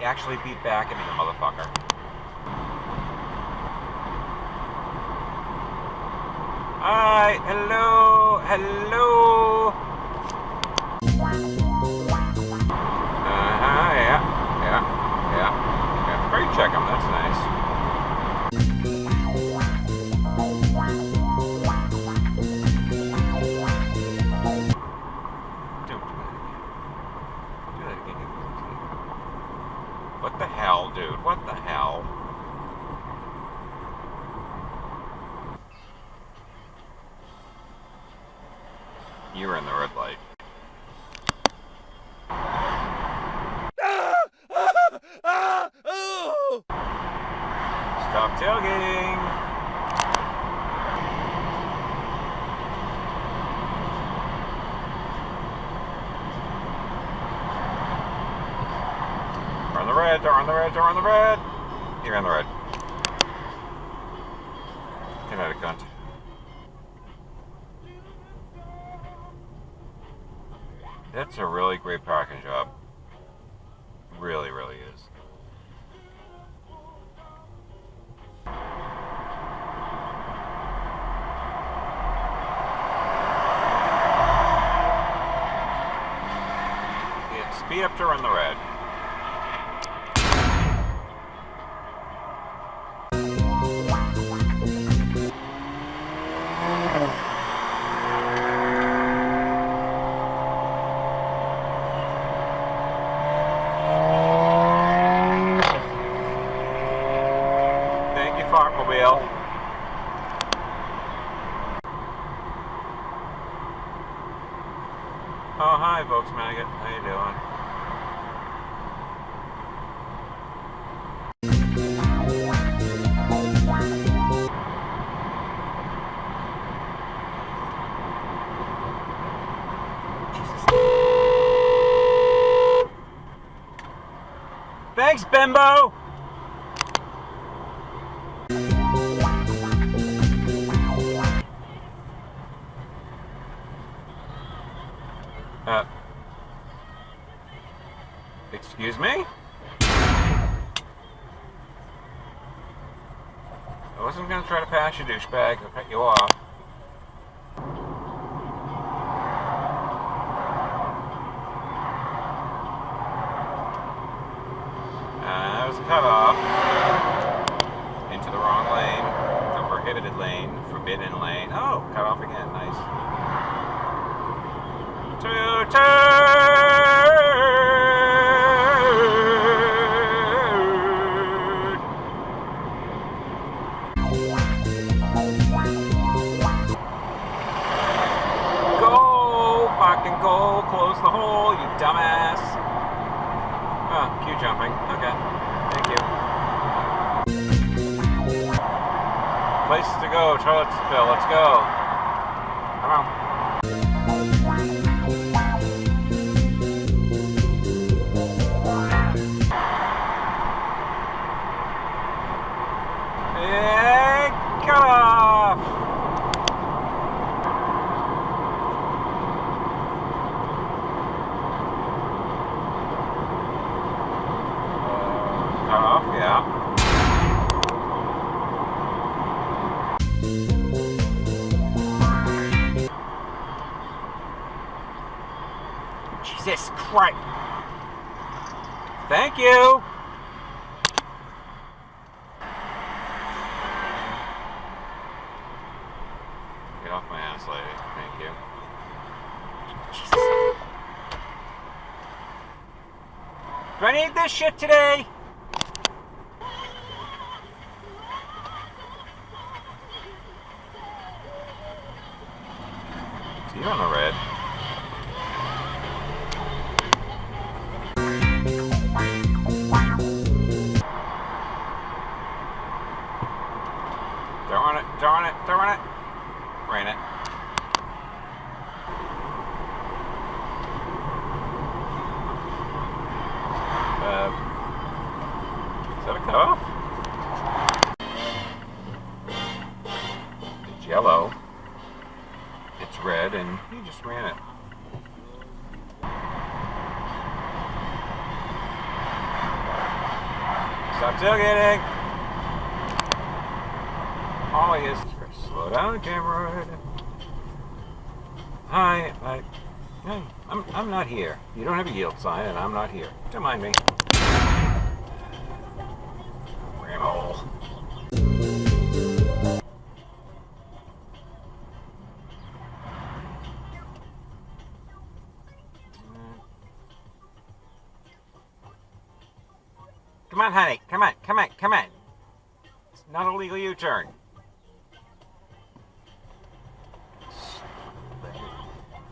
actually beat back at me, you motherfucker. Hi, hello, hello. Yeah. Great check him, that's nice. What the hell, dude? What the hell? You were in the red light. Stop tailgating! Door on the red, door on the red, door on the red! You're on the red. Get out of cunt. That's a really great parking job. Really, really is. Yeah, speed up to run the red. Farmobile. Oh, hi, Volkswagen. How you doing? Jesus. Thanks, Bimbo! Excuse me? I wasn't gonna try to pass you, douchebag. I'll cut you off. That was a cutoff. Into the wrong lane. The prohibited lane. Forbidden lane. Oh, cut off again. Nice. Fucking go, close the hole, you dumbass. Oh, queue jumping. Okay. Thank you. Places to go, Charlottesville, let's go. Come on. Hey, cut off! Yeah. Jesus Christ. Thank you. Get off my ass, lady. Thank you. Jesus. Do I need this shit today? You're on the red. Darn it, darn it, darn it. Ran it. Is that a cutoff? It's yellow. It's red, and you just ran it. Stop tailgating. Oh, yes. Slow down, camera. Hi, hey, I'm not here. You don't have a yield sign, and I'm not here. Don't mind me. Ram hole. Come on, honey. Come on. It's not a legal U-turn.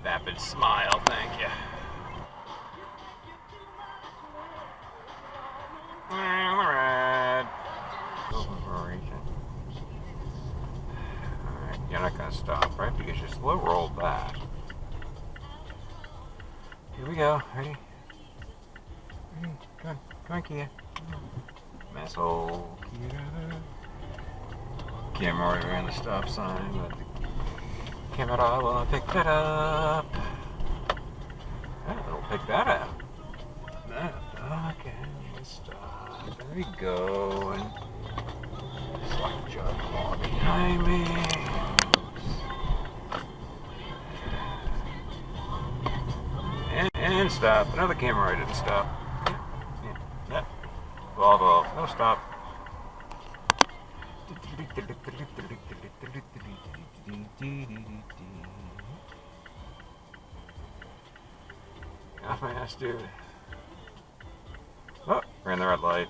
Vapid smile, thank you. Alright. Alright, you're not gonna stop, right? Because you slow rolled that. Here we go. Ready? Come on, Kia. Masshole, Kia. Camera right around the stop sign, but the camera will pick that up. It'll pick that up. Okay, stop. There we go. And slap jug claw behind me. And stop. Another camera didn't stop. Yeah. Volvo. No stop. Off my ass, dude. Oh, ran the red light.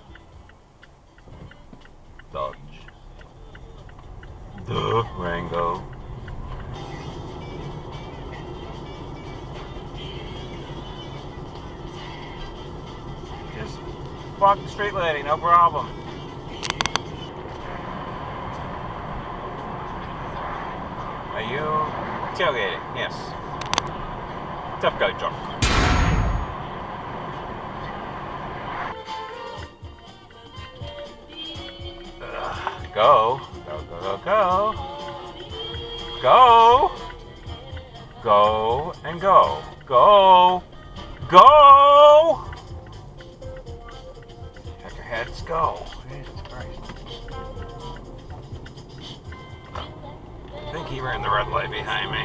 Dodge. The Rango. Just walk the street lady, no problem. Are you tailgating? Yes. Tough guy drunk. Go. Go and go. Go. Check your heads, go. Jesus Christ. I think he ran the red light behind me.